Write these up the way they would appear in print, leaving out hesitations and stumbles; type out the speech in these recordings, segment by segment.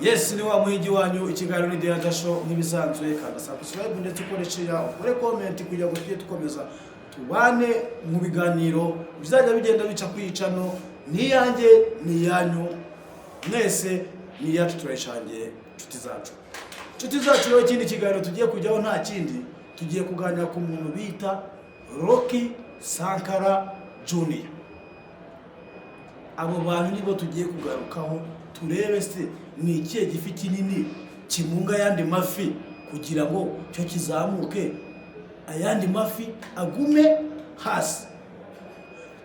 Yes, ni wa muhigi wanyu ikiganiro ni Deja Show nk'ibisanzwe kandi subscribe ndetse ukoresha ukore comment kugira ngo tujye tukomeza tubane mu biganiro bizajya bigenda bica kwicano ni yanjye ni yanyu mwese ni yacu turayishangiye nshuti zacu rero ikindi kiganiro tugiye kujyaho nta kindi tugiye kuganira ku muntu bita Rocky Sankara Junior. Abo bantu nibo tugiye kugarukaho turebe se ni ikihe gifi kinini kimunga yandi mafi kugira ngo cyo kizamuke ayandi mafi agume hasi.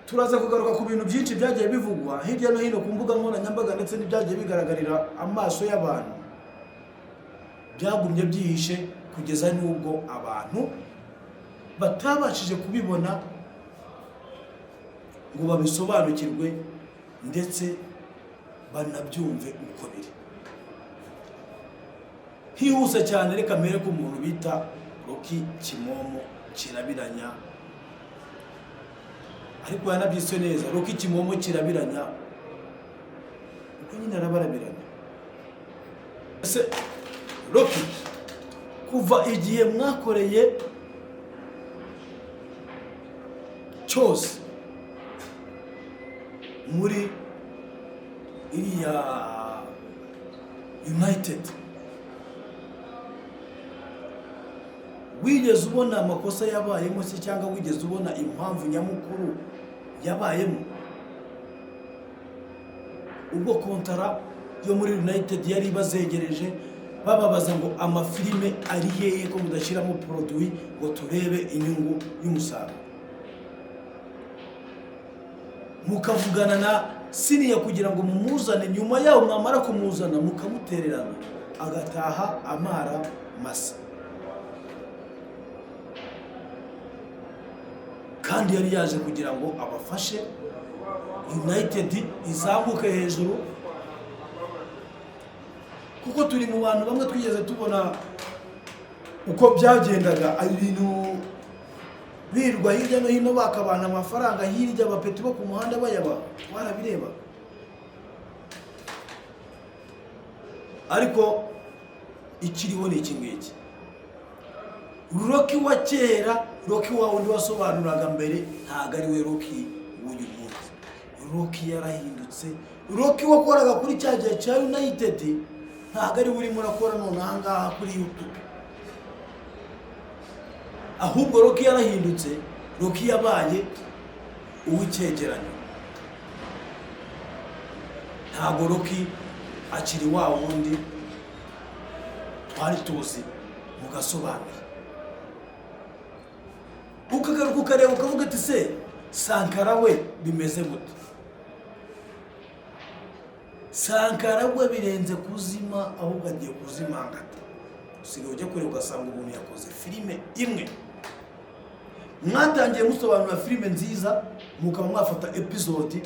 Turaza kugaruka ku bintu byinshi byagiye bivugwa hirya no hino ku mbuga nkoranyambaga ndetse n'ibyagiye bigaragarira amaso y'abantu byagumye byihishe kugeza n'ubwo abantu batabashije kubibona ngo babisobanukirwe ndetse banabyumve uko biri. Hihuse cyane reka mere ku muntu bita Rocky Kimomo Kirabiranya, ariko yanabyise neza Rocky Kimomo Kirabiranya uko nyine arabarabiranya. Ese Rocky kuva igihe mwakoreye cyose muri iriya United, wigeze ubona amakosa yabayemo se cyangwa wigeze ubona impamvu nyamukuru yabayemo? Ubwo kontara yo muri United yari bazegereje bababaza ngo amafilime ari hehe ko mudashiramo produit ngo turebe inyungu y'umusaruro, mukavugana na siniya kugira ngo mumuzane, nyuma yaho mwamara kumuzana mukamutererana agataha amara masa. Kandi yari yaje kugira ngo abafashe United izamuke hejuru, kuko turi mu bantu bamwe twigeze tubona uko byagendaga ibintu birwa hirya no hino bakabana amafaranga hirya abapeti bo ku muhanda bayaba warabireba. Ariko ikiriho ni iki ngiki, Rocky wa kera, Rocky wa wundi wasobanuraga mbere ntago ari we Rocky w'uyu munsi. Rocky yarahindutse, Rocky wakoraga kuri cya gihe cya United ntago ari uri murakora none ahangaha kuri YouTube. Ahubwo Rocky yarahindutse, Rocky yabaye uw'icyegeranyo. Ntago Rocky akiri wa wundi twari tuzi mugasobanura. Ukagaruka ukareba ukavuga ati se Sankara we bimeze gute? Sankara we birenze kuzima, ahubwo agiye kuzimangata. Usigaye ujya kureba ugasanga umuntu yakoze filime imwe. Mwatangiye musobanura filime nziza mukaba mwafata episode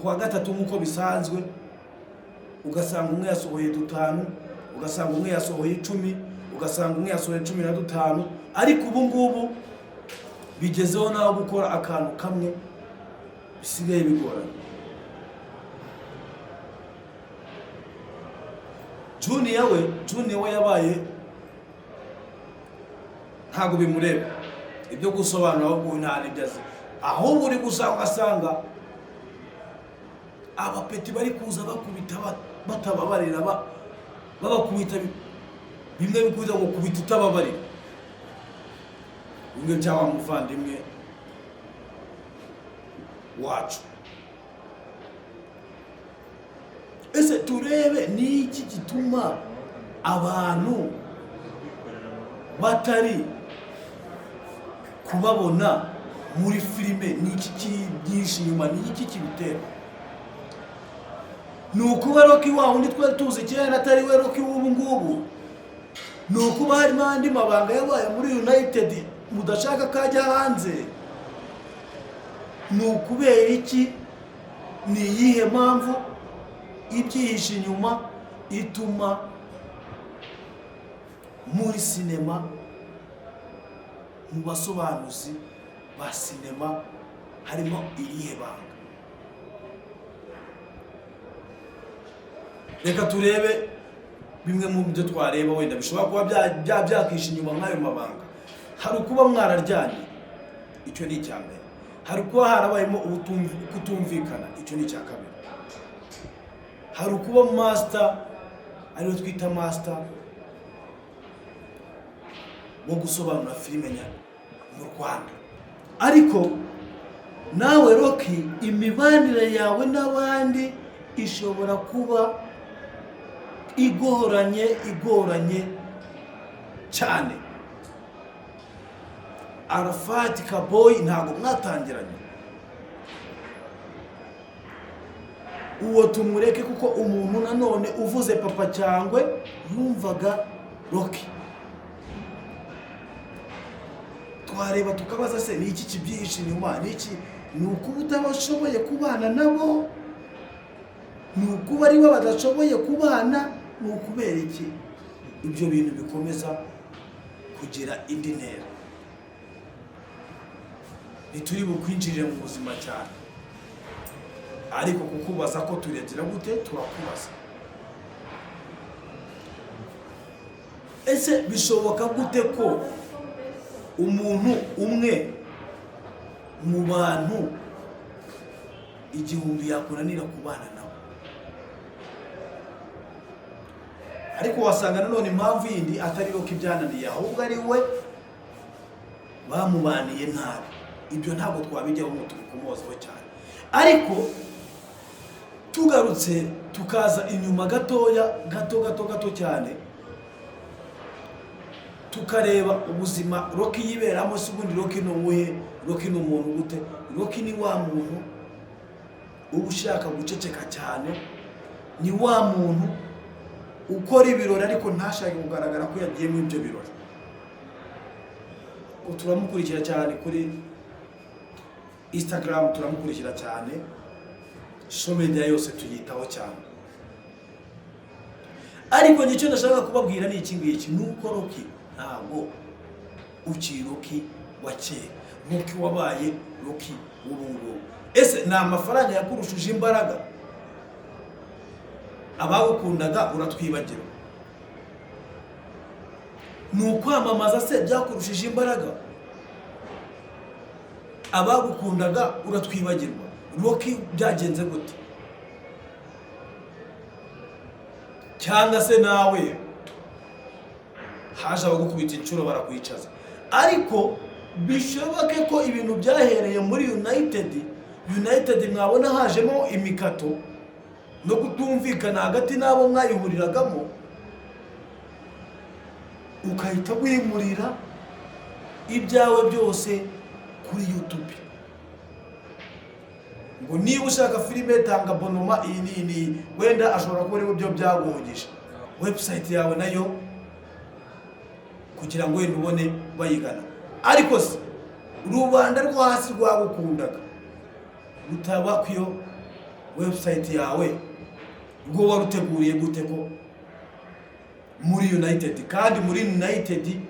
kwa gatatu nkuko bisanzwe, ugasanga umwe yasohoye 5, ugasanga umwe yasohoye 10, ugasanga umwe yasohoye 15, ariko ubu ngubu bigezeho naho gukora akantu kamwe bisigaye bigoranye. Junior we yabaye ntago bimureba ibyo gusobanura ahubwo nta nibyazi, ahubwo uri gusanga ugasanga abapeti bari kuza bakubita batababarira babakubita bimwe bikuza ngo kubita utababarira. Bimwe byaba muvandimwe wacu. Ese turebe ni iki gituma abantu batari kubabona muri filime? Ni iki kibyinshi nyuma? Ni iki kibitera? Nukuba Rocky wa wundi twari tuzi cyane atari we Rocky w'ubu ngubu? Nukuba harimo andi mabanga yabaye muri United mudashaka kajya hanze? Nukubera iki? Ni yihe mpamvu ibyihishe inyuma ituma muri sinema, mu basobanuzi ba sinema harimo irihe banga? reka turebe bimwe mu byo twareba wenda bishobora kuba byakisha inyuma nk'ayo mabanga. Hari ukuba mwararyanye, icyo ni icya mbere. Hari kuba harabayemo kutumvikana, icyo ni icya kabiri. Hari ukuba master, ariyo twita master wo gusobanura filime mu Rwanda. Ariko nawe Rocky, imibanire yawe n'abandi ishobora kuba igoranye cyane. Arafat Kaboyi ntabwo mwatangiranye, uwo tumureke kuko umuntu nanone uvuze Papa Cyangwe yumvaga Rocky. Twareba tukabaza se ni iki kibyihishe inyuma, ni iki? Ni ukuba utabashoboye kubana nabo, ni ukuba ari bo badashoboye kubana, ni ukubera iki? Ibyo bintu bikomeza kugira indi ntera. Ntituri bukwinjirire mu buzima cyane, ariko kukubaza ko turegera gute turakubaza. Ese bishoboka gute ko umuntu umwe mu bantu igihumbi yakunanira kubana nawe? Ariko wasanga nanone impamvu yindi atari Rocky byananiye, ahubwo ari we bamubaniye nabi. Ibyo ntabwo twabijyaho ngo tubikomozeho cyane. Ariko tugarutse tukaza inyuma gato cyane, tukareba ubuzima Rocky yiberamo. Se ubundi Rocky ni uwuhe? Rocky ni umuntu gute? Rocky ni wa muntu uba ushaka guceceka cyane, ni wa muntu ukora ibirori ariko ntashake kugaragara ko yagiye mu ibyo birori. Turamukurikira cyane kuri Instagram, turamukurikira cyane, social media yose tuyitaho cyane. Ariko nicyo ndashaka kubabwira ni iki ngiki, nuko Rocky ntabwo ukiri Rocky wa kera, Rocky wabaye Rocky w'ubungubu. Ese ni amafaranga yakurushije imbaraga? Abagukundaga uratwibagira? Ni ukwamamaza se byakurushije imbaraga? Abagukundaga uratwibagirwa? Rocky byagenze gute? Cyangwa se nawe haje abagukubita inshuro barakwicaza? Ariko bishoboke ko ibintu byahereye muri United mwabona hajemo imikato no kutumvikana hagati n'abo mwayihuriragamo, ukahita wimurira ibyawe byose kuri YouTube. Ngo niba ushaka filime tanga bonoma iyi wenda ashobora kuba ari byo byaguhogisha website yawe nayo kugira ngo wenda ubone bayigana. Ariko se rubanda rwo hasi rwagukundaga rutaba kwiyo website yawe rwo waruteguriye gute ko muri United? Kandi muri United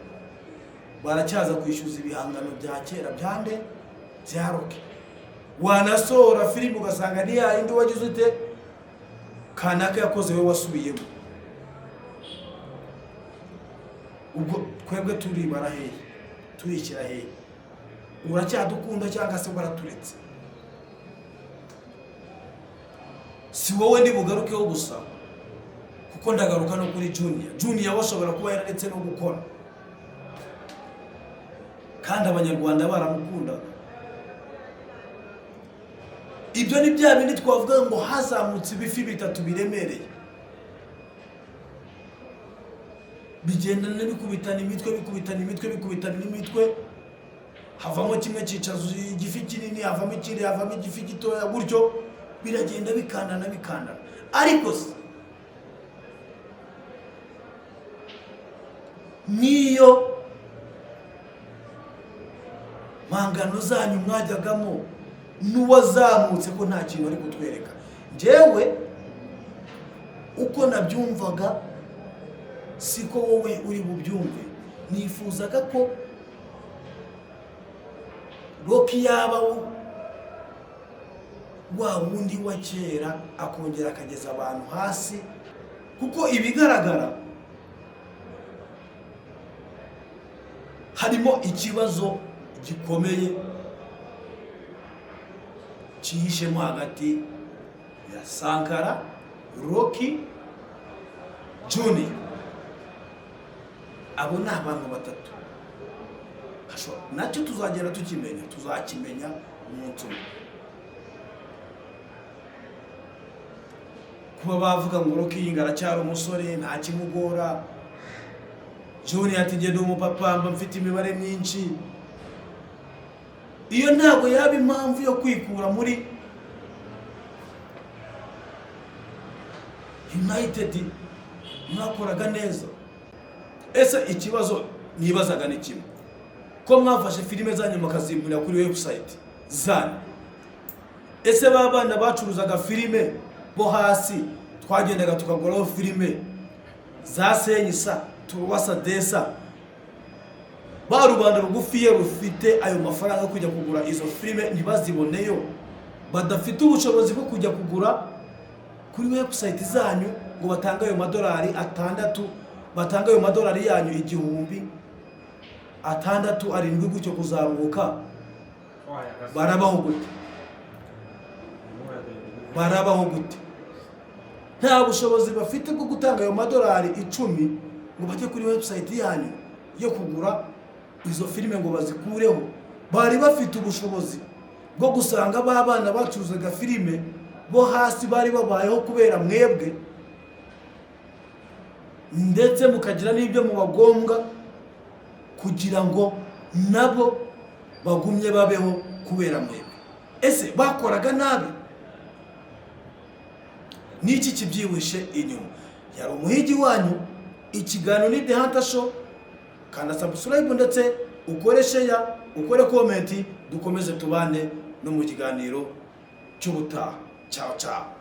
baracyaza kwishyuza ibihangano bya kera byande bya Rocky. Wanasora filime ugasanga ni yindi wagize ute kanaka yakoze we wasubiyemo. Ubwo kwebwe turi barahe turikira he? Uracyadukunda cyangwa se baraturetse? Si wowe ndi bugarukeho gusa, kuko ndagaruka no kuri Junior washobora kuba yararetse no gukora, kandi abanyarwanda baramukunda. Ibyo ni bya bindi twavuga ngo hazamutse ibifi bitatu biremereye, bigendana bikubitana imitwe, havamo kimwe cyicazo igifi kinini, havamo ikindi, havamo igifi gitoya, gutyo biragenda bikandana. Ariko niyo mangano zanyu mwajyagamo n'uwazamutse ko nta kintu ari kutwereka. Njyewe uko nabyumvaga siko wowe uri bubyumve. Nifuzaga ko Rocky yaba wa wundi wa kera akongera akageza abantu hasi kuko ibigaragara harimo ikibazo gikomeye cyihishemo hagati ya Sankara, Rocky, Junior. Abo ni abantu batatu. Nacyo tuzagera tuzakimenya umunsi umwe. Kuba bavuga ngo Rocky yingara cyari umusore nta kimugora, Junior ati ngende umupapa mba mfite imibare myinshi, iyo ntabwo yaba impamvu yo kwikura muri United mwakoraga neza. Ese ikibazo nibazaga ni kimwe, ko mwafashe filime zanyu mukazimurira kuri website zanyu. Ese babana bacuruzaga filime bo hasi twagendaga tukaguraho filime za Senyisa Turuwasa Desa, ba rubanda rugufiye rufite ayo mafaranga kujya kugura izo filime ntibaziboneyo, badafite ubushobozi bwo kujya kugura kuri website zanyu ngo batanga ayo madolari 6, batanga ayo madolari yanyu 1000, 6, 7 gutyo kuzamuka. Barabaho gute? Nta bushobozi bafite bwo gutanga ayo madolari 10 ngo bajye kuri website yanyu yo kugura izo filime ngo bazikureho. Bari bafite ubushobozi bwo gusanga babana bacuruzaga filime bo hasi bari babayeho kubera mwebwe, ndetse mukagira n'ibyo mubagombwa kugira ngo nabo bagumye babeho kubera mwebwe. Ese bakoraga nabi? Niki kibyiwishe inyuma? Yari umuhigi wanyu. Ikiganiro ni The Hunter Show. Kanda subscribe ndetse ukore share, ukore comment, dukomeze tubane no mu kiganiro cy'ubutaha. Ciao ciao.